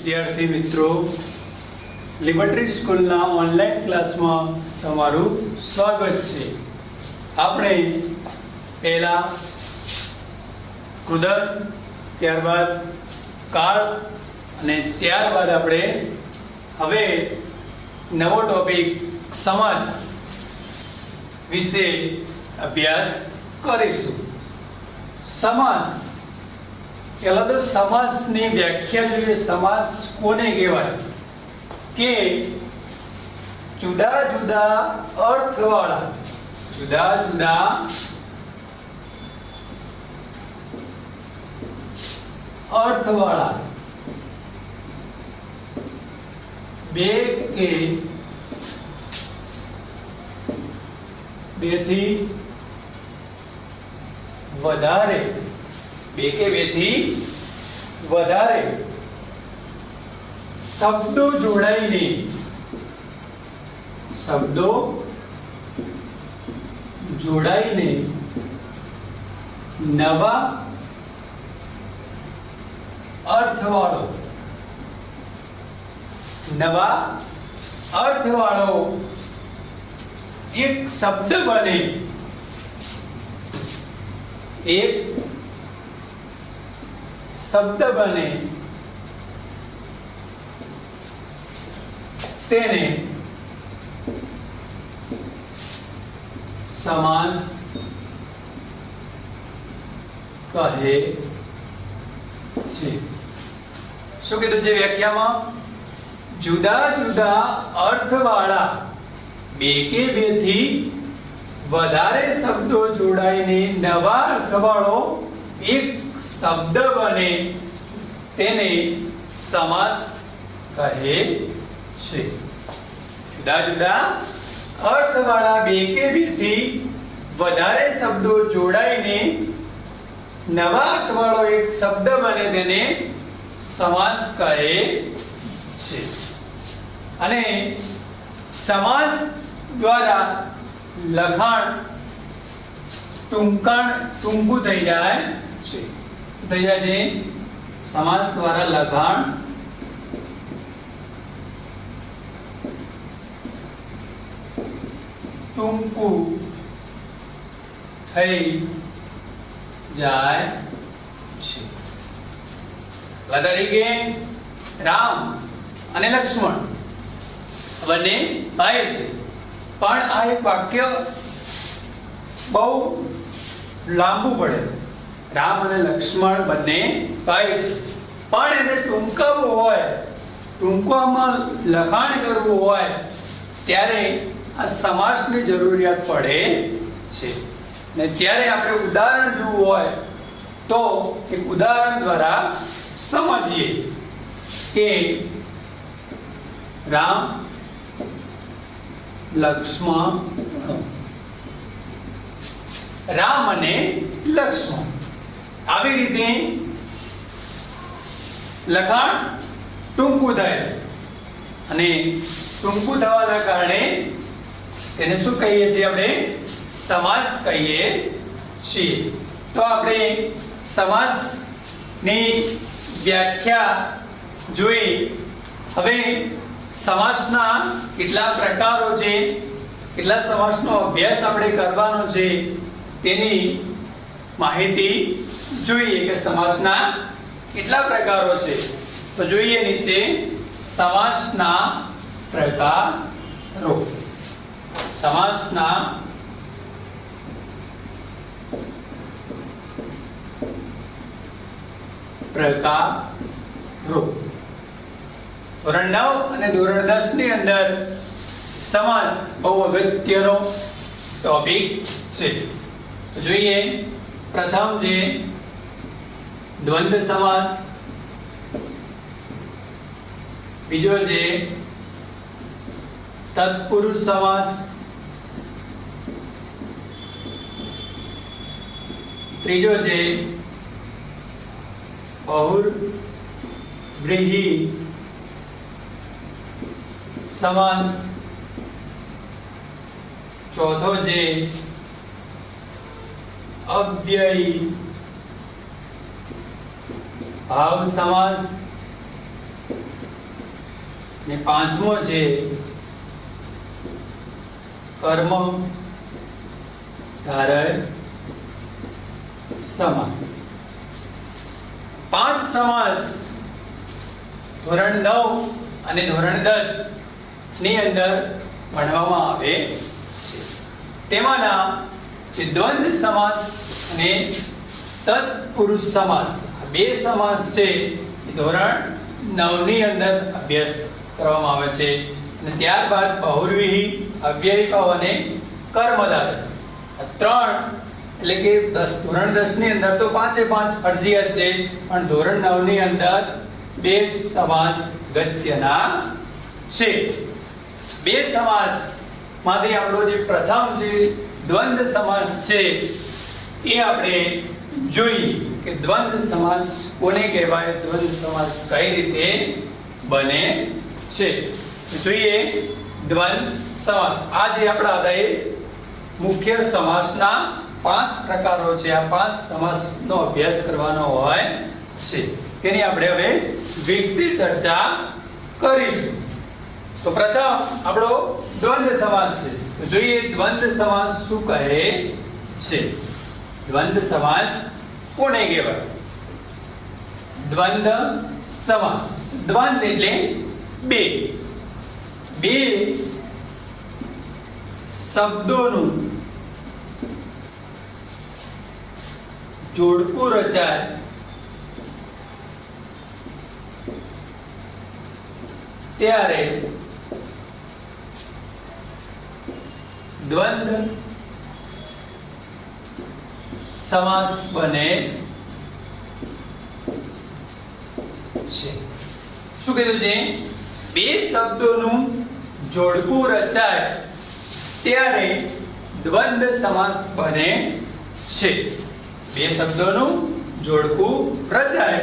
વિદ્યાર્થી મિત્રો, લિબર્ટી સ્કૂલના ઓનલાઈન ક્લાસમાં તમારું સ્વાગત છે. આપણે પહેલા કૃદંત, ત્યારબાદ કાળ અને ત્યારબાદ આપણે હવે નવો ટોપિક સમાસ વિશે અભ્યાસ કરીશું. સમાસ, પહેલા તો સમાસની વ્યાખ્યા જોઈએ. સમાસ કોને કહેવાય? કે જુદા જુદા અર્થવાળા બે કે બેથી વધારે શબ્દો જોડાઈને નવા અર્થવાળો એક શબ્દ બને, તેને સમાસ કહે છે. શું કીધું છે વ્યાખ્યામાં? જુદા જુદા અર્થવાળા બે કે બેથી વધારે શબ્દો જોડાઈને નવા અર્થવાળો એક શબ્દ બને, તેને સમાસ કહે છે. જુદા જુદા અર્થવાળા બે કે બેથી વધારે શબ્દો જોડાઈને નવા અર્થવાળો એક શબ્દ બને, તેને સમાસ કહે છે. અને સમાસ દ્વારા લખાણ ટૂંકું થઈ જાય છે. સમાસ દ્વારા લખાણ ટૂંકું થઈ જાય છે. તરીકે રામ અને લક્ષ્મણ બંને ભાઈ છે, પણ આ એક વાક્ય બહુ લાંબુ પડે. રામ અને લક્ષ્મણ બંને ભાઈ છે, પણ એને ટૂંકાવવું હોય, ટૂંકામાં લખાણ કરવું હોય, ત્યારે આ સમાસની જરૂરિયાત પડે છે. ને ત્યારે આપણે ઉદાહરણ જોવું હોય તો એક ઉદાહરણ દ્વારા સમજીએ કે રામ અને લક્ષ્મણ, આવી રીતે લખાણ ટૂંકું થાય છે. અને ટૂંકું થવાના કારણે તેને શું કહીએ છીએ? આપણે સમાસ કહીએ છીએ. તો આપણે સમાસની વ્યાખ્યા જોઈ. હવે સમાસના કેટલા પ્રકારો છે, કેટલા સમાસનો અભ્યાસ આપણે કરવાનો છે, તેની માહિતી જોઈએ કે સમાસના કેટલા પ્રકારો છે. તો જોઈએ નીચે સમાસના પ્રકારો. સમાસના પ્રકારો. ધોરણ 9 અને ધોરણ 10 ની અંદર સમાસ બહુ અગત્યનો ટોપિક છે. જોઈએ પ્રથમ છે દ્વંદ્વ સમાસ, બીજો છે તત્પુરુષ સમાસ, ત્રીજો છે બહુવ્રીહી સમાસ, ચોથો છે અવ્યયી ભાવ સમાસ, ને પાંચમો છે કર્મ ધારય સમાસ. 5 સમાસ ધોરણ 9 અને ધોરણ 10 ની અંદર ભણવામાં આવે છે. તેમાંના જે દ્વંદ્વ સમાસ અને તત્પુરુષ સમાસ, આ બે સમાસ છે એ ધોરણ 9 ની અંદર અભ્યાસ કરવામાં આવે છે. અને ત્યારબાદ બહુવ્રીહી, અવ્યયીભાવ અને કર્મધારય, આ ત્રણ, એટલે કે ધોરણ 10 ની અંદર તો 5 એ 5 ફરજિયાત છે, પણ ધોરણ 9 ની અંદર બે સમાસ ગત્યના છે. બે સમાસ માંથી આપણો જે પ્રથમ જે દ્વંદ્વ સમાસ છે એ આપણે જોઈએ કે દ્વંદ્વ સમાસ કોને કહેવાય, દ્વંદ્વ સમાસ કઈ રીતે બને છે. જોઈએ દ્વંદ્વ સમાસ. આ જે આપણા હતા એ મુખ્ય સમાસના 5 પ્રકારો છે. આ 5 સમાસનો અભ્યાસ કરવાનો હોય છે, તેની આપણે હવે વિગતે ચર્ચા કરીશું. તો પ્રથમ આપણો દ્વંદ્વ સમાસ છે. તો જોઈએ દ્વંદ્વ સમાસ શું કહે છે. દ્વંદ્વ સમાસ કોને કહેવાય? દ્વંદ્વ સમાસ, દ્વંદ્વ એટલે બે શબ્દોનું જોડકું રચાય ત્યારે દ્વંદ્વ સમાસ બને છે. શું કીધું છે? બે શબ્દોનું જોડકું રચાય ત્યારે દ્વંદ્વ સમાસ બને છે. બે શબ્દોનું જોડકું રચાય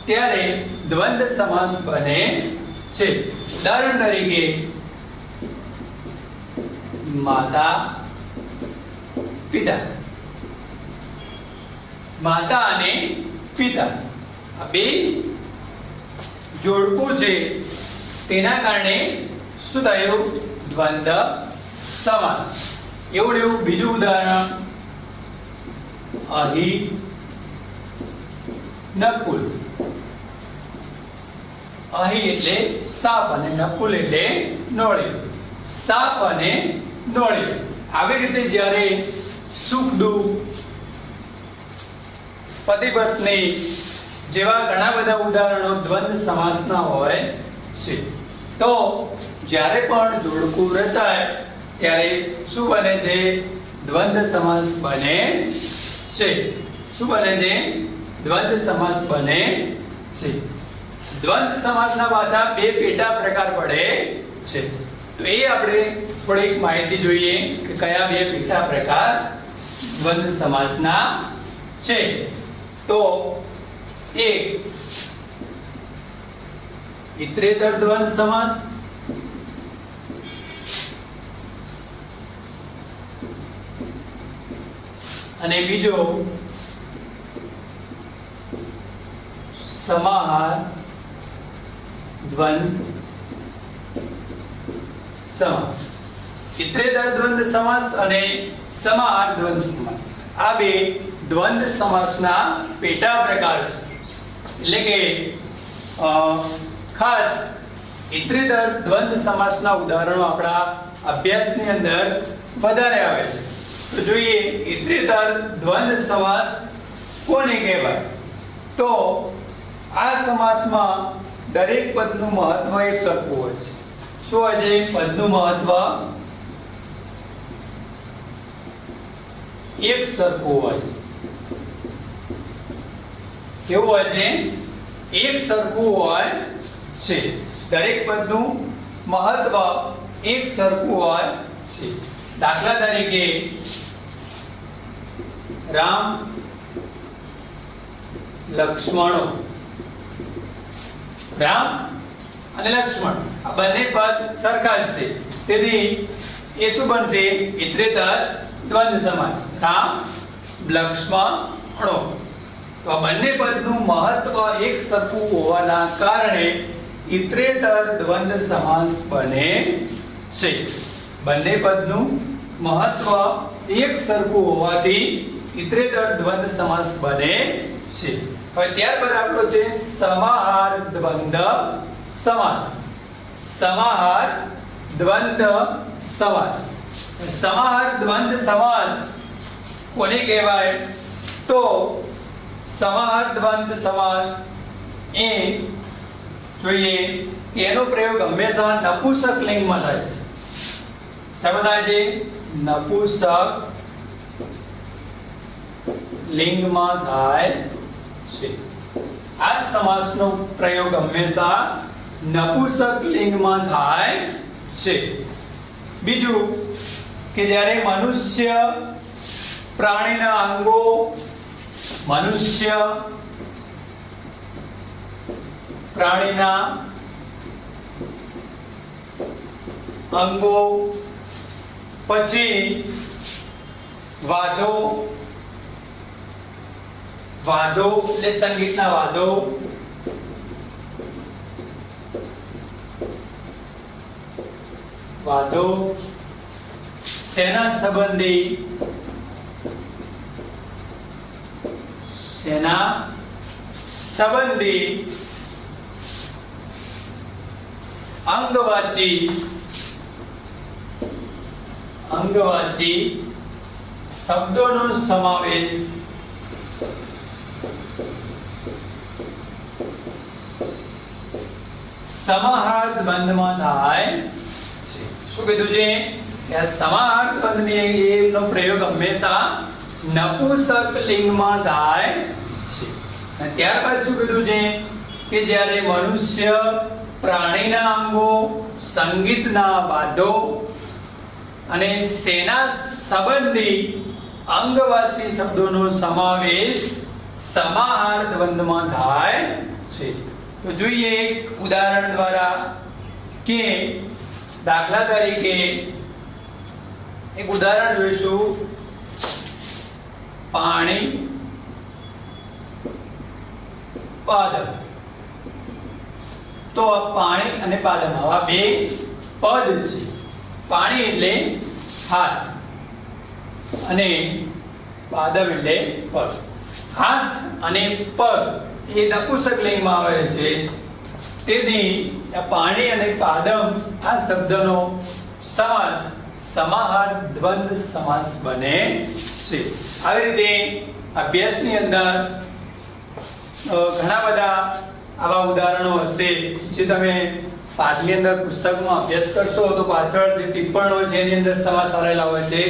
ત્યારે દ્વંદ્વ સમાસ બને છે. ઉદાહરણ તરીકે માતા પિતા, માતા અને પિતા, આ બે જોડકું છે, તેના કારણે શું થયું? દ્વંદ્વ સમાસ. એવું બીજું ઉદાહરણ અહી નકુલ. અહી એટલે સાપ અને નકુલ એટલે નોળિયું. સાપ અને નોળિયું. આવી રીતે જ્યારે સુખ દુઃખ, પતિ પત્ની જેવા ઘણા બધા ઉદાહરણો દ્વંદ્વ સમાસના હોય છે. તો જ્યારે પણ જોડકું રચાય ત્યારે શું બને છે? દ્વંદ્વ સમાસ બને છે. શું બને છે? દ્વંદ્વ સમાસ બને છે. દ્વંદ્વ સમાસના પાછા બે પેટા પ્રકાર પડે છે. તો એ આપણે થોડીક માહિતી જોઈએ કે કયા બે પેટા પ્રકાર દ્વંદ્વ સમાસના છે. તો એક ઇતરેતર દ્વંદ્વ સમાસ, અને બીજો સમાહાર દ્વંદ્વ સમાસ. ઇતરેતર દ્વંદ્વ સમાસ અને સમાહાર દ્વંદ્વ સમાસ, આ બે દ્વંદ્વ સમાસના પેટા પ્રકાર છે. એટલે કે ખાસ ઇતરેતર દ્વંદ્વ સમાસના ઉદાહરણો આપણા અભ્યાસની અંદર વધારે આવે છે. તો જોઈએ ઇતરેતર દ્વંદ્વ સમાસ કોને કહેવાય? તો આ સમાસમાં દરેક પદનું મહત્વ એક સરખું હોય છે. શું હોય છે? પદનું મહત્વ એક સરખું હોય છે. કેવું હોય છે? એક સરખું હોય છે. દરેક પદનું મહત્વ એક સરખું હોય છે. દાખલા તરીકે રામ લક્ષ્મણો. રામ અને લક્ષ્મણ આ બંને પદ સરખા જ છે, તેથી એ શું બનશે? ઇતરેતર દ્વંદ્વ સમાસ. રામ લક્ષ્મણો. તો આ બંને પદનું મહત્વ એક સરખું હોવાના કારણે ઇતરેતર દ્વંદ્વ સમાસ બને છે. બંને પદનું મહત્વ એક સરખું હોવાથી ઇતરેતર દ્વંદ્વ સમાસ બને છે. હવે ત્યારબાદ આપણો છે સમાહાર દ્વંદ્વ સમાસ. સમાહાર દ્વંદ્વ સમાસ. સમાહાર દ્વંદ્વ સમાસ કોને કહેવાય? તો સમાહાર દ્વંદ્વ સમાસ એ જોઈએ કે એનો પ્રયોગ હંમેશા નપુંસક લિંગમાં થાય છે. શેમાં થાય છે? નપુંસક લિંગમાં થાય છે. આ સમાસનો પ્રયોગ હંમેશા નપુંસક લિંગમાં થાય છે. બીજું કે જ્યારે મનુષ્ય પ્રાણીના અંગો મનુષ્ય પ્રાણીના અંગો પછી વાદો એટલે સંગીતના વાદો સેના સંબંધી અંગવાચી શબ્દોનો સમાવેશ સમાહાર દ્વંદ્વમાં થાય છે. શું કીધું છે કે આ સમાહાર દ્વંદ્વનો પ્રયોગ હંમેશા નપુંસક લિંગમાં થાય છે. અને ત્યારબાદ શું કીધું છે કે જ્યારે મનુષ્ય પ્રાણીના અંગો સંગીતના વાદો અને સેના સંબંધી અંગવાચી શબ્દોનો સમાવેશ સમાહાર દ્વંદ્વમાં થાય છે. તો જોઈએ એક ઉદાહરણ દ્વારા કે દાખલા તરીકે એક ઉદાહરણ જોઈશું. પાણી પાદપ. તો પાણી અને પાદપ આવા બે પદ છે. પાણી એટલે હાથ અને પાદપ એટલે પગ. હાથ અને પગ એ નપુંસક લિંગમાં આવે છે. તેથી આ પાણી અને પાદપ આ શબ્દનો સમાસ સમાહાર દ્વંદ્વ સમાસ બને છે. આવી રીતે અભ્યાસની અંદર ઘણા બધા આવા ઉદાહરણો હશે જે તમે પાઠની અંદર પુસ્તકમાં અભ્યાસ કરશો તો પાછળ જે ટિપ્પણો છે એની અંદર સમાસ આલેલા હોય છે,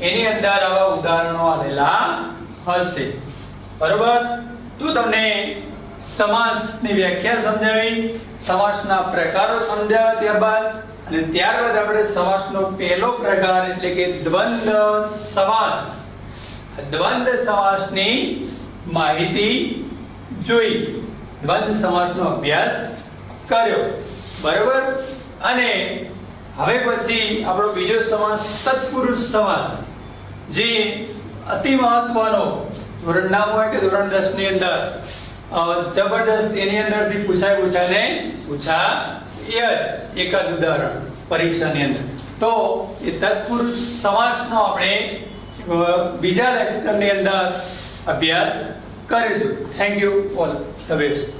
એની અંદર આવા ઉદાહરણો આલેલા હશે. બરોબર? તો તમને સમાસની વ્યાખ્યા સમજાવી, સમાસના પ્રકારો સમજાવ્યા ત્યારબાદ, અને ત્યારબાદ આપણે સમાસનો પહેલો પ્રકાર એટલે કે દ્વંદ્વ સમાસ, દ્વંદ્વ સમાસની માહિતી જોઈ, દ્વંદ્વ સમાસનો અભ્યાસ કર્યો. બરોબર? અને હવે પછી આપણો બીજો સમાસ તત્પુરુષ સમાસ, જે અતિ મહત્વનો ધોરણ 9 હોય કે ધોરણ 10 ની અંદર જબરદસ્ત એની અંદરથી પૂછાય એકાદ ઉદાહરણ પરીક્ષાની અંદર. તો એ તત્પુરુષ સમાસનો આપણે બીજા લેક્ચરની અંદર અભ્યાસ કરીશું. Thank you all the best.